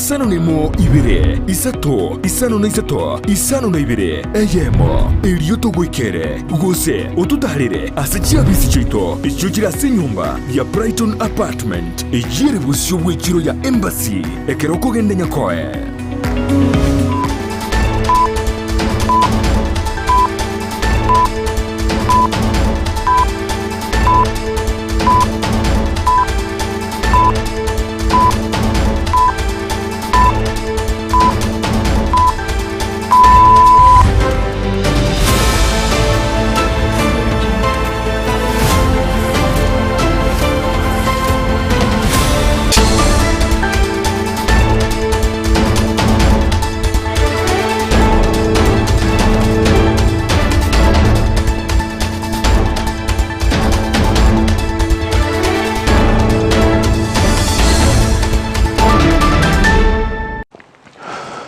isano nemo ibire isato isano na isato isano na ibire eyemo iriyo tugwikere gose ututarire asachira bisi chito icyugira senyumba ya Brighton Apartment ejire busyo bwekiro ya Embassy ekeroko gende nyakoe.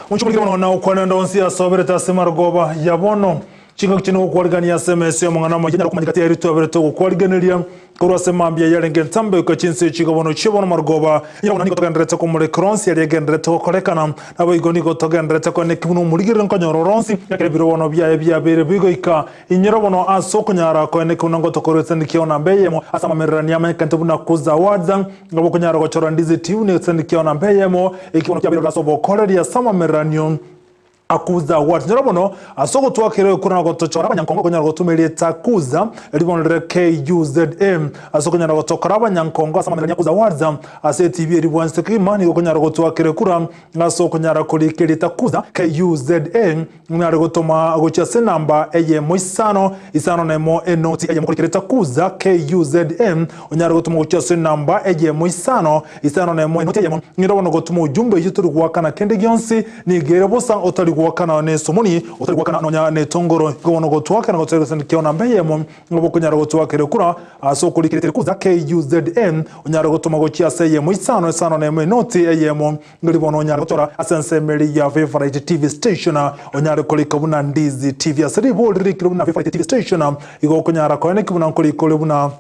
Munchumuliki wana ukwana ndonsi ya sobereta semargoba yabono chingo kino kuwaligania SMS ya mwana mmoja na kumandikati ya ritu abereto kuwaliganiria kurwa semambia yalenge ntambe kwa chinsi chigobono chibono margoba yabona niko togendrete ko muri kronsi yali gendrete ko kolekana nabo igoni ko togendrete ko nekibunu muligire nkonyo ronsi yakere birobono bya bere bigo ika inyerobono asoko nyara ko nekuna ngo tokoretse nikiona mbeyemo asama merani ya mekante buna kuza wadza ngabo kunyara ko chora ndizi tiu ne tsendikiona mbeyemo ikibono bya biro rasobo koleri ya sama meranion akuza watu njarabono asoko twakere kuna gotochora abanyankongo kunyara gotumelie takuza ribonere KUZM asoko nyara gotokora abanyankongo asama kuza warza ase TV ribwanse kimani kunyara gotwakere kura asoko nyara kolikeri takuza KUZM nyara gotoma gocha senamba eyemo isano nemo enoti eyemo kolikeri takuza KUZM nyara gotoma gocha senamba eyemo isano nemo enoti eyemo njarabono gotuma ujumbe yituru gwakana kende gyonsi ni gerebosa otali wakana ne somoni otari wakana nonya ne tongoro gono gotwaka na gotwaka kiona mbeyemo ngobo kunyara gotwaka rekura aso kulikirete kuza KUZN unyara gotuma gochia seyemo isano ne noti eyemo ngolibono nyara gotora asense meri ya favorite TV station unyara kulikabuna ndizi TV asiri bol rikiruna favorite TV station igo kunyara ko ne kibuna kulikolebuna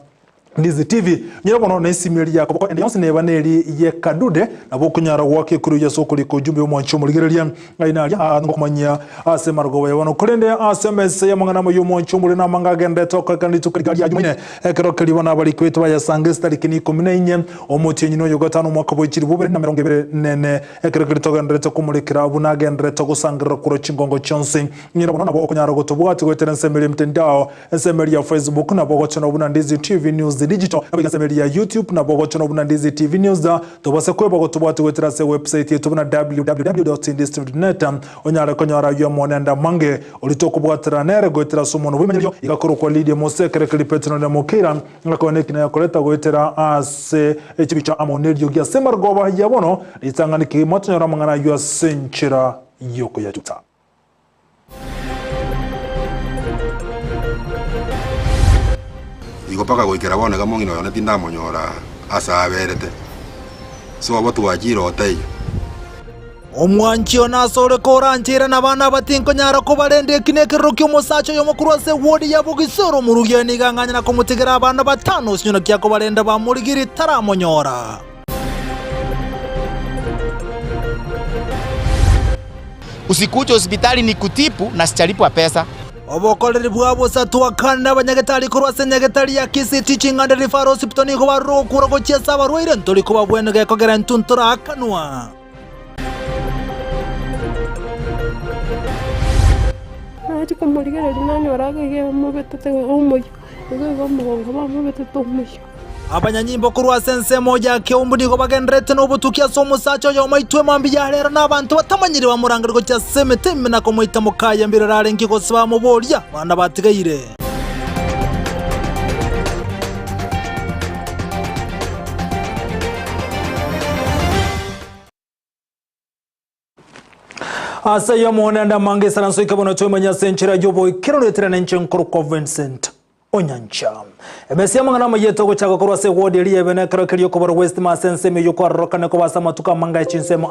Ndizi TV nyirabono na isimiri yako bako endiyonsi neba neri ye kadude nabo kunyara wake kuri ya soko liko jumbe mu ncho muligerelia aina ya ngokumanya ase margowe wono kurende SMS ya mangana mu yumo ncho muri na manga gende toka kandi tukari ya jumine ekero kelibona bali kwetwa ya sangesta likini 14 omuti nyino yo gatano mwaka bwikiri bubere na 24 ekero kelitoga ndrete kumulikira buna gendre to gusangira kuro chingongo chonse nyirabono nabo kunyara gotobwati gwetera nsemeli mtendao nsemeli ya Facebook nabo gochona buna Ndizi TV News digital abiga semeli ya YouTube na bogo chono buna Ndizi TV News da tobase kwebo gotubwati wetera se website yetu buna www.ndizi.net onyara konyara yo monenda mange olitokubwatira nere gwetera somono bimenyo igakoro kwa Lydia Mosekere Klipetino na Mokira ngakonekina yakoleta gwetera ase echibicha amonelio gya semargoba yabono itsanganiki motonyora mangana yo senchira yoko yatuta Igopaka goikera boneka mongino yone tinda monyora asa aberete so abo twajiro oteyo omwanchio nasore koranchira na bana batinko nyara ko barende kinekero kyo musacho yo mukuru ase wodi ya Bugisoro murugeni ganganya na kumutigera abana batano sinyona kyako barenda ba murigiri taramonyora Usikuje hospitali ni kutipu na sichalipwa pesa. Obokoreri bwabo satwakana abanyagetari kurwase nyagetari ya Kisii Teaching and Referral Hospital ni ko barokura ko cyesa barwaire ntoli ko babwenege ko gera ntuntura akanwa ati ko murigere nani waragege mu betete umuyo ngo mugongo bamu betete umuyo abanyanyimbo kurwase nsemo ya keumbu ko bagendrete no butukia so musacho yo maitwe mambi ya rero nabantu batamanyiri bamuranga rwo cya semeteme na ko muhita mukaya mbere rarengi ko saba mu borya bana batigaire asa yo monenda mange saranso ikabono twemanya senchira yobo kiroletera nenche nkoro Vincent Onyancha. Emesia mangana mayeto gochaga korwa se wodi eri ebene karo kiriyo kubara West Masense me yoko arokane ko basa matuka manga chinsemo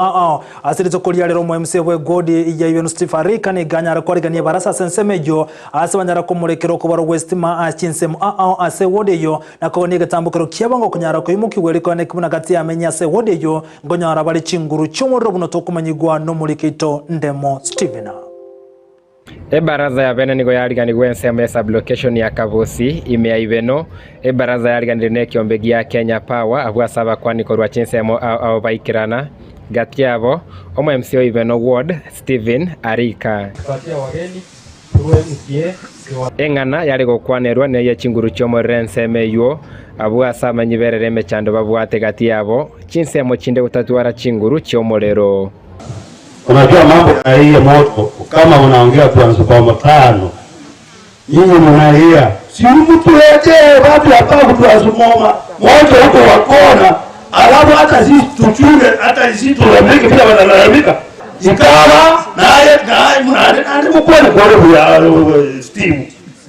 asiri to koliya rero mu MC we godi ya University Farika ni ganyara ko rigani barasa sense mejo asibanyara ko murekero kubara West Ma chinsemo ase wodi yo nako ni gatambukiro kiyabango kunyara ko imuki weriko ne kubuna gati amenya se wodi yo ngonyara bali chinguru chomoro buno to kumanyigwa no mulikito ndemo Steven. Baraza ya bene nigo yarigani gwensema sublocation ya Kavusi imea iveno baraza yarigani ne kiombe ya Kenya Power abwasaba kwani korwa chinsemo au baikirana gati yabo omo MCO iveno ward Steven Arika patia wageni tuwe mkie engana yari gokwanerwa ne yechinguru chomo renseme yo abwasaba nyiberere mechando babwate gati yabo chinsemo chinde utatwara chinguru chomorero. Unajua mambo ya hii moto kama unaongea transformer 5 nyinyi mnalia si mtu yote watu hapa kutuazumoma moto huko wakona alafu hata sisi tuchunge hata sisi tulamike pia wanalalamika ikawa naye mnani mkwani kwa ya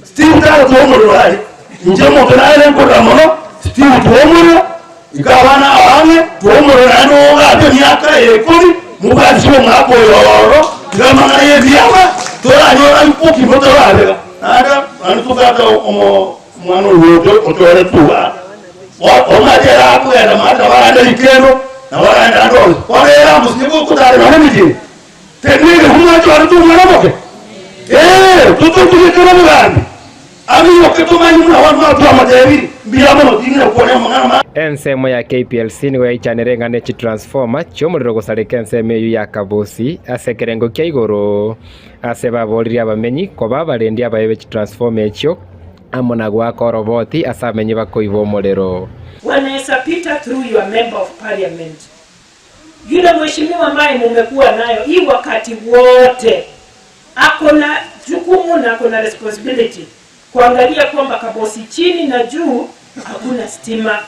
Steve tano tuomoro hai nje moto naye ngoda mono Steve tuomoro ikawa na wange tuomoro nano hapo miaka 10 mukazi mwako yoro kama naye vyama tola nyora mpuki moto wale nada antukata mwana wote otore tuwa omajera hapo ya mada wala likero na wala ndo kwa era musibu kutare na mimi tekniki humacho aratu mwana moke tutu tukikira mugandi ami yoketumanyi mna watu wa majevi bila mono tingina kuona mwana ensemo ya KPLC ni wayichanire ngane chi transformer chomuriro gusarika ensemo ya Kavusi asekerengo kya igoro asebaboriria bamenyi ko babarendi abaye chi transformer echo amona gwa koroboti asamenyi bakoibo morero. Wanaweza pita through your member of parliament. Yule mheshimiwa ambaye mmekuwa nayo hii wakati wote akona jukumu na akona responsibility kuangalia kwamba Kavusi chini na juu hakuna stima.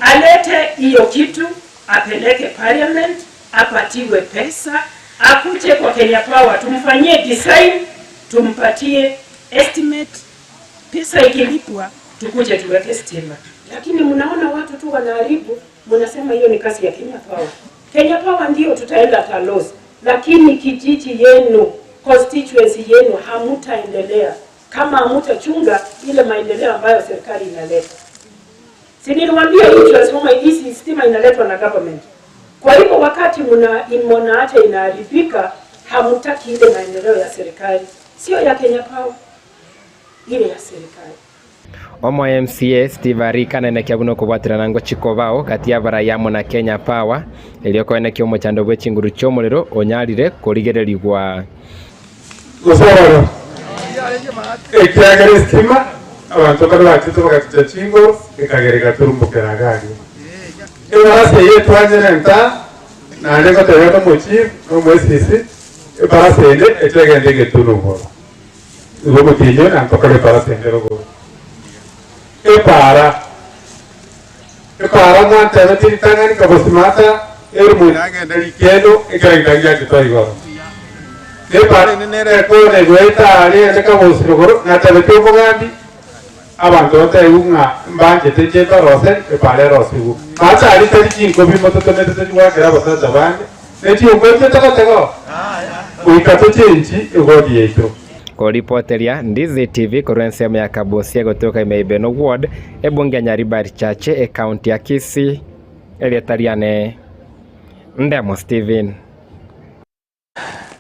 Alete hiyo kitu, apeleke parliament, apatiwe pesa, akuje kwa Kenya Power, tumfanyie design, tumpatie estimate, pesa ikilipwa, tukuje tuweke stima. Lakini mnaona watu tu wanaharibu, mnasema hiyo ni kazi ya Kenya Power. Kenya Power ndio tutaenda Talos, lakini kijiji yenu, constituency yenu hamutaendelea kama hamutachunga ile maendeleo ambayo serikali inaleta. Si niliwaambia hii transformer hii stima inaletwa na government. Kwa hivyo wakati mnaacha inaharibika, hamtaki ile maendeleo ya serikali. Sio ya Kenya Power, ile ya serikali. Omo MCA Steve Arika na nekiabuno kubwatirana ngo chikobao kati ya barayamo na Kenya Power iliyoko ene kyomo chando bwe chinguru chomorero onyarire kurigererigwa. Gusoro. Ekiagere stima abantu bakati bakati chingo ikagereka turumbukira gari barase yetu anjerenta na ndeko tereto mochi no mwesisi barase ende etegende geturugo ugo tijo na tokale barase ndero para mwanta bati tangani kabosimata erumuna gendali kendo ikagira gitoigo para nere ko ne goita ali ende kabosirogoro na tabeto mugambi abantu batayunga mbanje teje rose epale rose ubu mata ali tari kinko bimoto tonete twagira basaza bande neti ukwete takatego uikato chenji ugodi yeto ko reporteria Ndizi TV korensema ya Kavusi gotoka imeibeno ward ebunge Nyaribari chache county ya Kisii elietariane Ndemo Steven.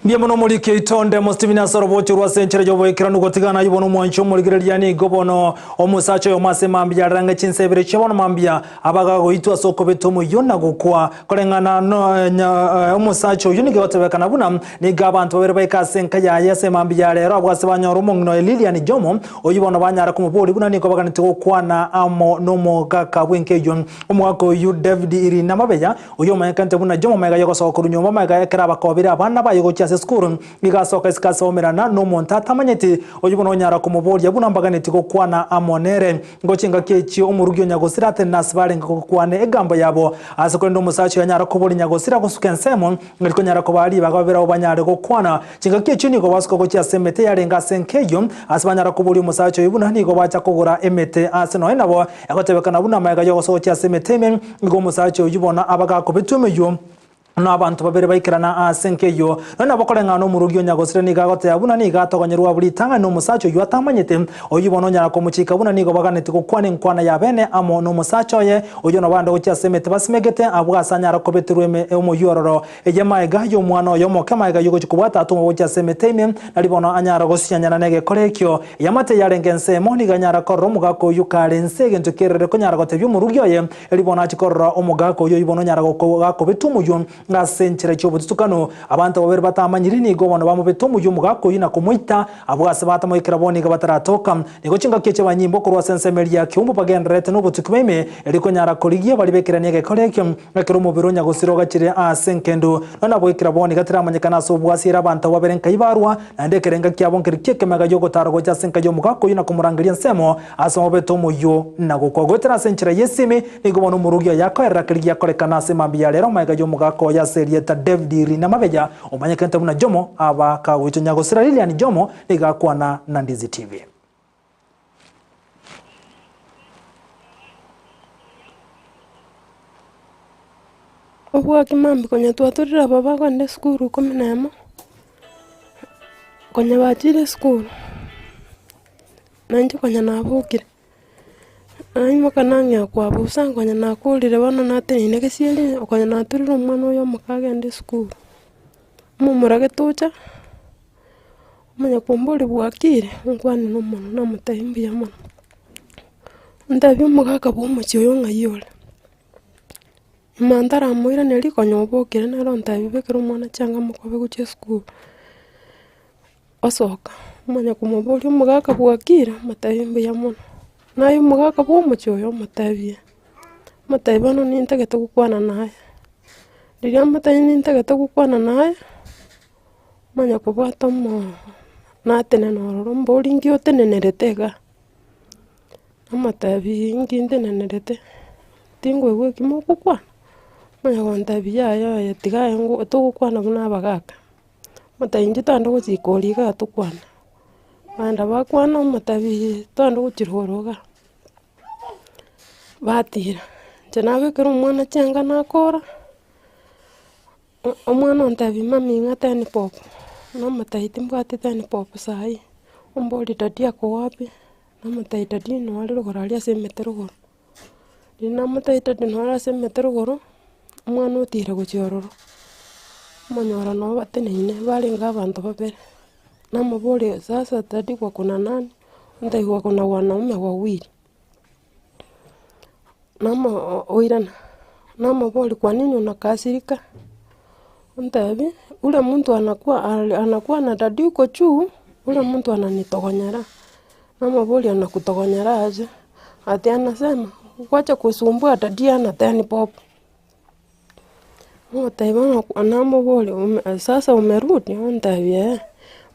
Ndiye muno mulike itonde Steven Asorobocho rwa senchere jo boikira nugotigana yibono mwancho muligirya ni gobono omusacho yo masemambya ranga chinsebere chibono mambya abaga goitwa soko betomo yona gukwa korengana no omusacho yunige batebekana buna ni gabantu babere bayikasenka ya yasemambya rero abwasebanya rumungno Lilian Jomo oyibono banyara kumuboli buna niko baganite gukwana amo nomo gaka bwenkejo omwako yu David iri namabeya oyo mayekante buna Jomo mayega yoko soko runyoma mayega yakira bakobira abana bayogocha ase skuru igasoka isikasomerana n'omonto atamanyete oyibona onyara kumuboria buna mbaganeti gokwana amonere ngochinga kechi omurugio nyagosira ate nasibare ngokwane egambo yabo ase kwenda omusacho yanyara kubori nyagosira gosuka ensemo ngiko nyara kubari bagabera obanyare gokwana chinga kechi niko basuka gocha semete yarenga senkeyo ase banyara kubori omusacho ibuna niko bacha kugura emete ase no enabo yakotebekana buna mayaga yo gosocha semete men ngo omusacho oyibona abaga kubitumeyo n'abantu babere baikirana asenkeyo nona bakorenga no murugio nyagosire niga gote abuna niga togonyerwa buri tanga no musacho yu atamanyete oyibona nyara ko muchika buna nigo baganete kokwane nkwana ya bene amo no musacho ye oyo no bando gocha semete basimegete abwa sanyara ko beturweme omo yororo ejema ega yo mwana yo mokama ega yugo chikubata atumo gocha semete me nalibona anyara gosianyana nege korekyo yamate yarengense moni ganyara ko romuga ko yukarense gento kerere ko nyara gote byo murugio ye elibona chikorra omuga ko yo ibona nyara ko betumuyo nga senchera cyo butukano abantu babere batamanyiri nigo bono bamubeto mu yumugako yina kumuita abwase batamoyekera boni gabataratoka nigo chinga keche banyimbo kurwa sensemeri ya kyumbu pagendrete no butukmeme eliko nyara koligie bali bekeranye ge kolekyo ngakero mu bironya gosiro gakire asenkendo nona bwekera boni gatiramanyekana so bwasira abantu babere nkayibarwa nandekerenga kyabonke keke maga yogo targo ja senka yo mugako yina kumurangiria nsemo aso beto mu yo nago kwagotera senchera yesime nigo bono murugya yakoera kiriya kolekana semambia lero maga yo mugako ya serieta David Rina Mabeja omanyekente muna Jomo abaka wito nyagosira Lilian Jomo igakwana na Ndizi TV. Obwa kimambi konya twaturira baba kwende skuru kuminemo konya bachire skuru nanje konya nabukire aimo kananya kwa busa konya nakulire bana natenine kesieli konya naturira omwana oyo mukagende skuru mumurage tucha manya kumbuli bwakire nkwani n'omuntu namutahimbi yamana ndabyo mugaka bw'omuchi oyo ngayole mandara muira neli konya obokire nero ntabibekera omwana cyanga mukobe guche skuru osoka manya kumubuli mugaka bwakire mutahimbi yamana nayo mugaka bw'omuchi oyo mutabye mutabano nintegete gukwana naye ndiria mutayi nintegete gukwana naye manya kubwata mo natene nororo mboli ngio teneneretega amatabi nginde nenerete tingwe gwekimo gukwana manya kontabi ya tigaye ngo tugukwana buna bagaka mutayi ngitando gukikoliga tukwana banda bakwana mutabi tando gukirhoroga batira janabekera omwana cyanga nakora omwana ontabi mami ngatani pop namataiti mbwatitani pop sai omboli dadi ako wapi namataiti dadi no ali rugora ali asemete rugoro namataiti dadi no ali asemete rugoro omwana otira guchiororo manyora no bateneine balinga abantu babere namuboli sasa dadi kwa kuna nani ndai kwa kuna wanaume wawili nama oirana namuboli kwa nini unakasirika ntabi ule mtu anakuwa na dadi uko juu ule mtu ananitogonyera namuboli anakutogonyera aje ati anasema kwacha kusumbua dadi anatani pop mtaibana namuboli sasa umerudi ntabi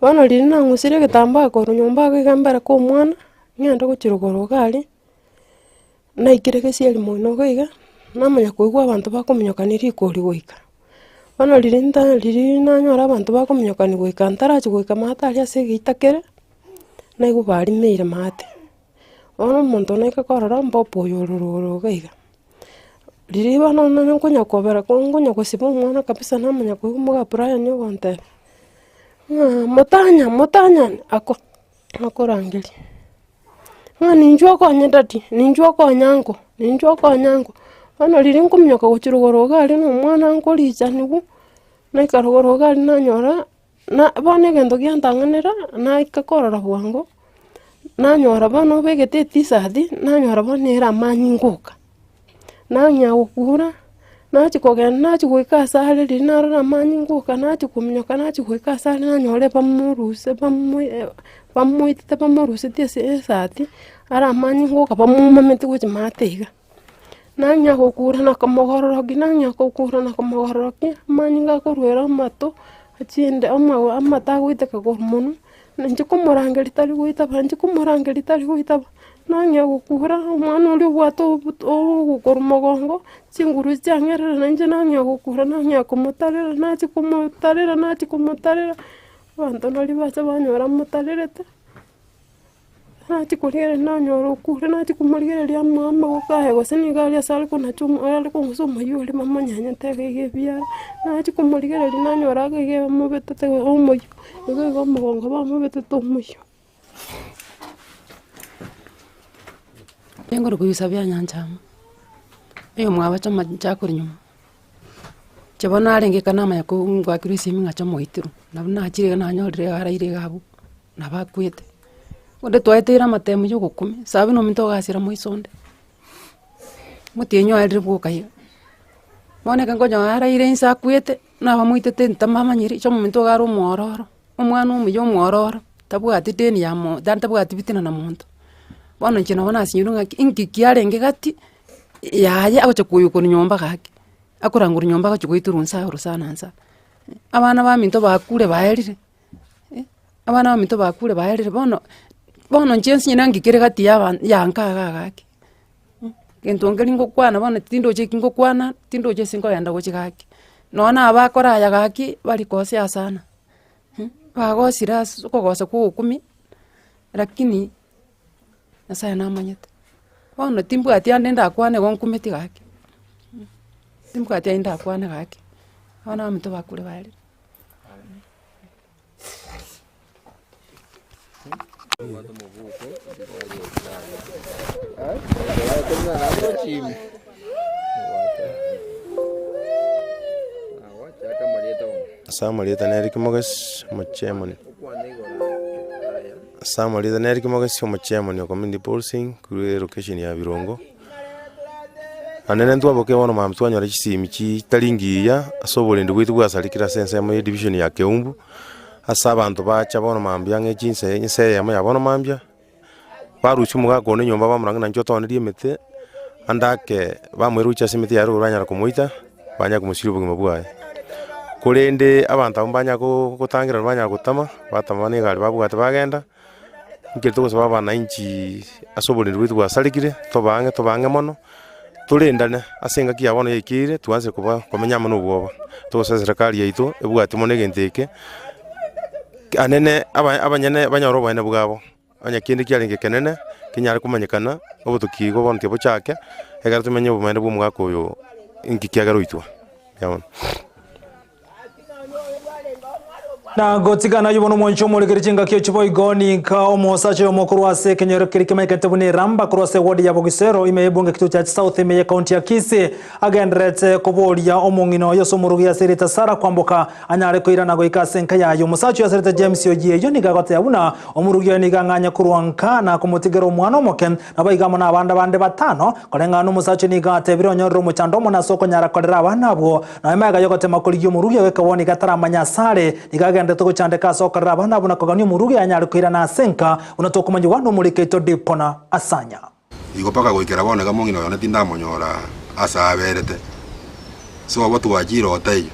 wana lina ngusire kitamba ko nyumba kigambara ko mwana ngenda kuchirugoro gali na ikireke sieli mono goiga namanya kuigwa abantu bakominyokanira ikori goika wana lirina nyora abantu bakominyokani goika ntarachi goika mata ali ase gitakere na igu bari meire mate wana muntu naika korora mbopo yororo goiga liri bana nana konya kobera konya kosiba mwana kabisa namanya kuigwa Brian yogonte mutanya ako akorangeli ninjwa ko nyedati ninjwa ko nyango bana liri nkumyoka guchirugoro gali no mwana nkolicha nibu naikarugoro gali nanyora na bane gendo gyantanganira naikakorora bwango nanyora bano begete tisadi nanyora bonera manyinguka nanyagukura nachi kuika sale linaro manyinguka nachi kumnyoka nachi kuika sale nanyore pamuruse pamuite pamuruse tese sati ara manyinguka pamumamete kuchi matega nanyagukura nakamogororoki nanyagukura nakamogororoki manyinga korwera mato achinde amata gwite kagor muno nje kumurangeri tari gwitaba nje kumurangeri tari gwitaba nanya gukura umwana uri bwato gukora umugongo cinguru cyangera nanje nanya gukura nanya kumutarira nati kumutarira bantu nari bacha banyora mutarerete nati kurire nanyora ukura nati kumurire ya mama ukahe goseni gali asali kuna chumu ali kumusoma yule mama nyanya tege bya nati kumurire nanyora ge mubetete omoyo ngo mugongo ba mubetete omoyo Engoro kuyisabya nyanja. Eyo mwaba chama chakuri nyuma. Chabona arenge kanama yako ngwa kirisi minga chamo itiru. Nabuna achire na nyorire araire gabu. Nabakwete. Onde twaitira matemu yo gukumi. Sabe no minto gasira moisonde. Mutinyo ari bukaye. Mone kango nya araire insa kwete na bamuitete ntamama nyiri chamo minto garo mwororo. Omwana umuyo mwororo. Tabwati deni yamo. Dan tabwati bitina na muntu. Bono chino bona sinyurunga inkikiarenge gati yaye agocha kuyukura nyomba gake akurangura nyomba gacho kuiturunsa rusanansa abana ba minto bakure baherire abana ba minto bakure baherire bono njensi nyina ngikire gati yankaga gake gento ngelingo kwana bono tindo che kingo kwana tindo che singo yanda gochi gake nona abakora ya gake bali kose asana bagosira kogosa ku 10 lakini Nasa na manyete. Bono timbu ati andenda akwane gonkumeti gake. Timbu ati andenda akwane gake. Ona mtu bakure bali. Samuelita neri kimoges machemoni. Samuelita neri kimoges machemoni ko mindi pulsing ku location ya Birongo. Anene ntwa boke wono mamtwa nyora chisimi chi talingiya asobole ndugwitu gwasalikira sense mu division ya Keumbu. Asa abantu bacha bono mambya ngechinse nse ya bono mambya. Baruchi muga gone nyomba bamuranga na njoto oneri emete andake bamwerucha simiti ya ruranya kumuita banya kumusiri bugima bwaye. Kurende abantu ambanya ko kutangira banya gutama batamane gali babugate bagenda ngirito gusaba bana inchi asobole ndugwitu gwasalikire tobange mono tulindane asenga kia bono yekire tuanze kuba komenya mono bwoba tose serikali yaitu ebugati monege nteke anene abanyane banyoro bane bugabo anyakindi kyalinge kenene kinyari kumanyikana obutukigo bono tebo chake egara tumenye bumene bw'umwaka uyu inkikiagaruitwa yabona na gotigana yubono moncho mulikiri chinga kyo chibo igoni ka omosacho yomokuru wase kenyero kiriki maikete bune ramba kurose wodi ya Bogisero imeyebunga kitu cha South imeye county ya Kisii agendrete kubolia omongino yoso murugi ya serita Sara kwamboka anyare koira nago ikasenka yayo omosacho ya serita James Ogie yo nigagote yabuna omurugi ya niganganya kurwanka na kumutigero omwana omoken nabaigamo na abanda bande batano kolenga no omosacho nigate bironyorro muchandomo na soko nyara kodera abana abo na emaga yogote makoli omurugi weka woni gatara manyasare nigaga ndetoko chande kaso karabana buna koganyo murugi anyari kwira na senka unatoko manyi wano muliketo dipona asanya igopaka goikera bone gamongino yone tinda monyora asaberete so abo tuwajiro otayo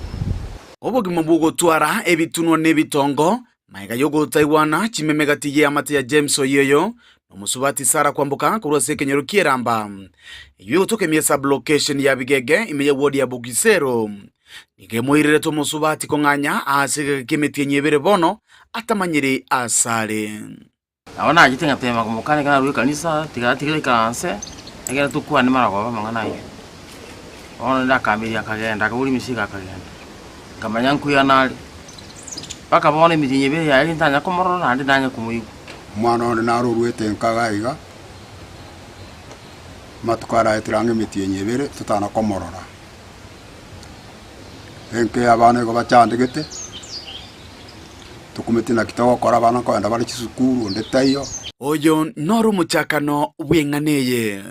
obogimo bugotwara ebituno nebitongo maiga yogo taiwana chimemegatiye amate ya James Oyeyo nomusubati Sara kwamboka kurose kenyero kieramba iyo toke miesa location ya Bigege imeye wodi ya Bogisero nigemoirire to musubati konganya asige kemetie nyebere bono atamanyire asale abana agitenga tema kumukane kana ruwe kanisa tigatigire kanse egera tukwa ni marago bamangana yo ono ndakamiri akagenda akaburi misika akagenda kamanya nkuya nali paka bone mitinye yali ntanya komoro na ndi ndanya kumuyigo mwana ono narurwete nkagaiga matukara etirange mitinye bere tutana komorora enke abana go bachandegete tukumetina kitawo kora abana ko enda bali kisukuru ndetayo oyo noro muchakano bwenganeye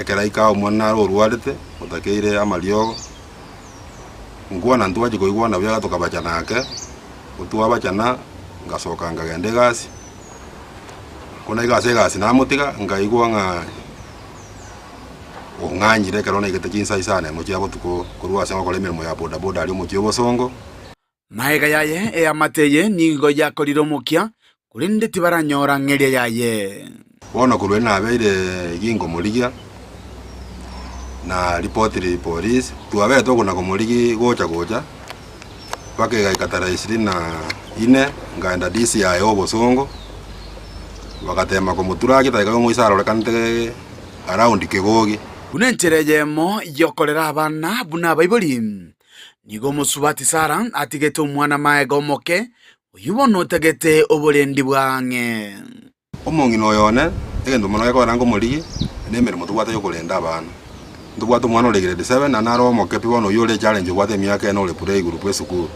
ekera ikawo mwana rurwadete utakeire amaliogo ngwana ntuwaje koigwana bya tukabachanake utuwa bachana ngasoka ngagende gasi kuna igase namutiga ngaigwa nga onganyire karona igete kinsa isane muchi abo tuko kurwa sanga kolemera mo ya boda boda ali muchi obosongo maega yaye eamateye nigo yakorire omokia kuri ndeti baranyora ng'eria yaye bono kurwe nabeire gingo murigia na ripoti police tuabe tokuna kumurigi gocha pake gaikatara 24 ngaenda DCI obosongo bakatema kumutura gitaika muisaro rekante around Kigogi unencherejemo yokorera abana buna baiboli nigo Musubati Sara atigete omwana maega omoke uyubono otegete oborendi bwange omongino oyone egendo mono gekora ngo murigi nemeremo tubwate yokorenda abana ndubwate omwana ole grade 7 na naro omoke pibono yole challenge bwate miaka eno ole play group esukuru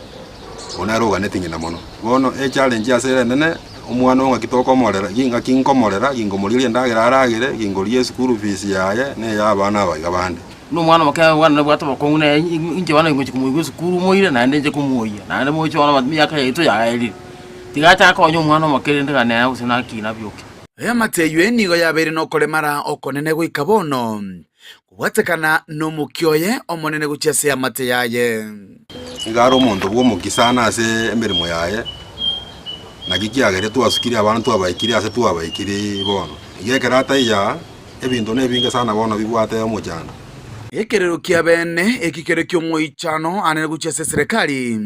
onaroga netingina mono bono challenge asere nene omwana onga kitokomorera ginga kinkomorera gingo muriria ndagera aragire gingo rie school fees yaye ne yabana baiga bande no mwana makaya wana bwata bakongune inje wana ingo kumuywe school moire na ndenje kumuoya na mo chona matmiyaka yetu ya eli tigacha ko nyo mwana makere ndagane na usina kina byoke mateywe nigo yabere no kolemara okonene goika bono kubwatekana no mukyoye omonene guchese amate yaye ngaro omonto bwo mukisana ase emerimo yaye nagikiagere twasukiri abantu twabaikiri ase twabaikiri bono igekerata iya ebinto nebinge sana bono bibwate omujana ekerero kia bene ekikere kyo moichano anene guchese serikali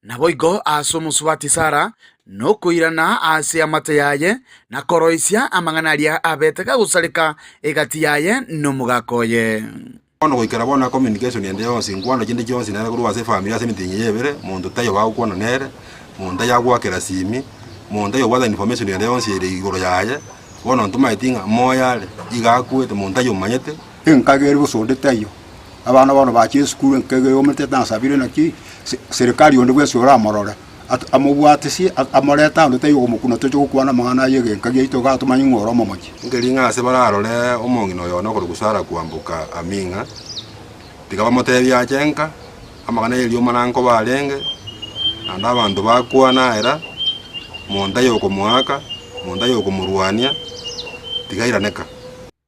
naboigo aso Musubati Sara no kuirana ase amate yaye na koroisia amanganaria abeteka gusalika egati yaye no mugakoye bono goikera bona communication ende yonse ngwano kindi kyonse nere kuruwa se familia se mitinyi yebere muntu tayo bagukona nere muntu yagwakera simi muntu yo wada information ende yonse ire igoro yaye bono ntuma itinga moyale igakwete muntu yo manyete enkagere busonde tayo abana bano bachi school enkage yo mete tansabire naki serikali onde bwese ora morora amubwatisi amoreta ndo tayo omukuna tocho kukwana mangana yege enkage ito gatuma nyingoro momoki ngelinga se bararole omongino yo no kurugusara kuambuka aminga tikaba motebi achenka amagana yeli omananko balenge anda abantu bakwana era monda yo kumwaka monda yo kumurwania tigairaneka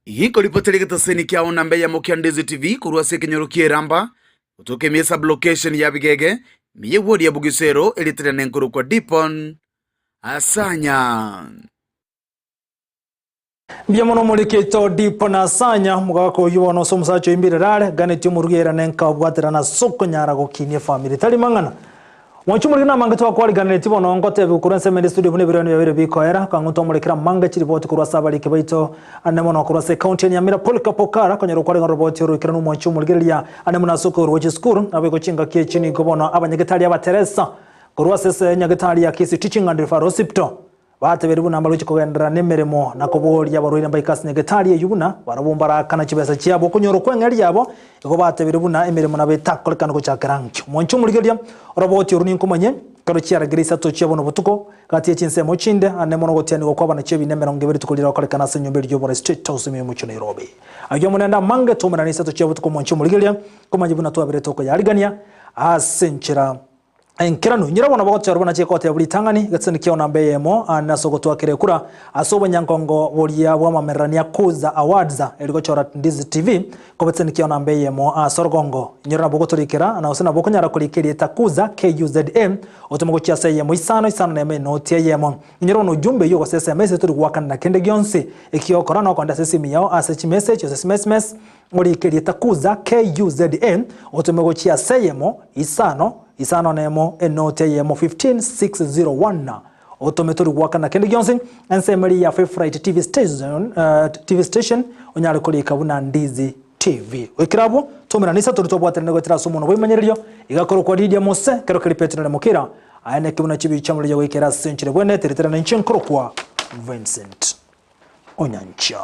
Yiko ripotele kitaseni kia onambe ya Mokia Ndezi TV kurua seke nyorokie ramba utoke miesa blocation ya bigege miye wodi ya Bugisero elitere nenkuru kwa Dipon Asanya Biamono muliketo Dipon Asanya mugako yuwono somusacho imbire rare ganeti murugera nenka obwatira na soko nyara gokinie family tali mangana Wanchumuri na manga twa kwali ganeti bono ngote bukurense mende studio bune birano yabere bikoera kanguto mulekera manga chiri boti kurwa sabali kebaito anemono kurwa se county ya Mirapolka Pokara kanyero kwali roboti rukira no mwanchumuri gelia anemona soko roje school abeko chinga kie chini gobono abanyagetali abateresa kurwa se nyagetali ya kisi teaching and referral hospital bate beribu namba luchi kogendera nemeremo nakobori yabaroire mbaikasi nyagetali yubuna barabumbara kana chibesa chiabo kunyoro kwengeri yabo iko bate beribu na emeremo na betakolekana ko chakaranki mwanchumuri gelia roboti uruni nkomanye karo chiara grisa to chiabo no butuko kati echinsemo chinde anemono gotiani go kwabana chebi nemero ngeberi tukulira kolekana senyombe ryo bora state house mu mucho Nairobi ayo munenda mange to mena nisa to chiabo tuko mwanchumuri gelia komanye buna to abere toko yarigania asenchira enkirano nyirabona bagotya rubona cheko te buri tangani gatsenikiyo nambe yemo anasogotwa kirekura asobo nyankongo bolia bwa mamerania kuza awards eliko chora Ndizi TV kobatsenikiyo nambe yemo asorgongo nyirana bogotorikira na usina bokonyara kulikiri takuza KUZM otomogo chia seye mo isano neme no tie yemo nyirano jumbe yo sese message turi gwakana kende gyonse ekiyo korana kwanda sese miyo asechi message SMS muri kiri takuza KUZM otomogo chia seye mo isano nemo enote yemo 15601 otometuri gwakana kendi gyonse ensemeri ya favorite TV station onyale kolika buna Ndizi TV wekirabo tomera nisa turutobwatira nego tirasumo no boimanyeriryo igakoro kwa Lydia Mose kero kelipetira na mukira ayane kibuna chibi chamulyo wekera century bwene tiritira na nchenkoro kwa Vincent Onyancha.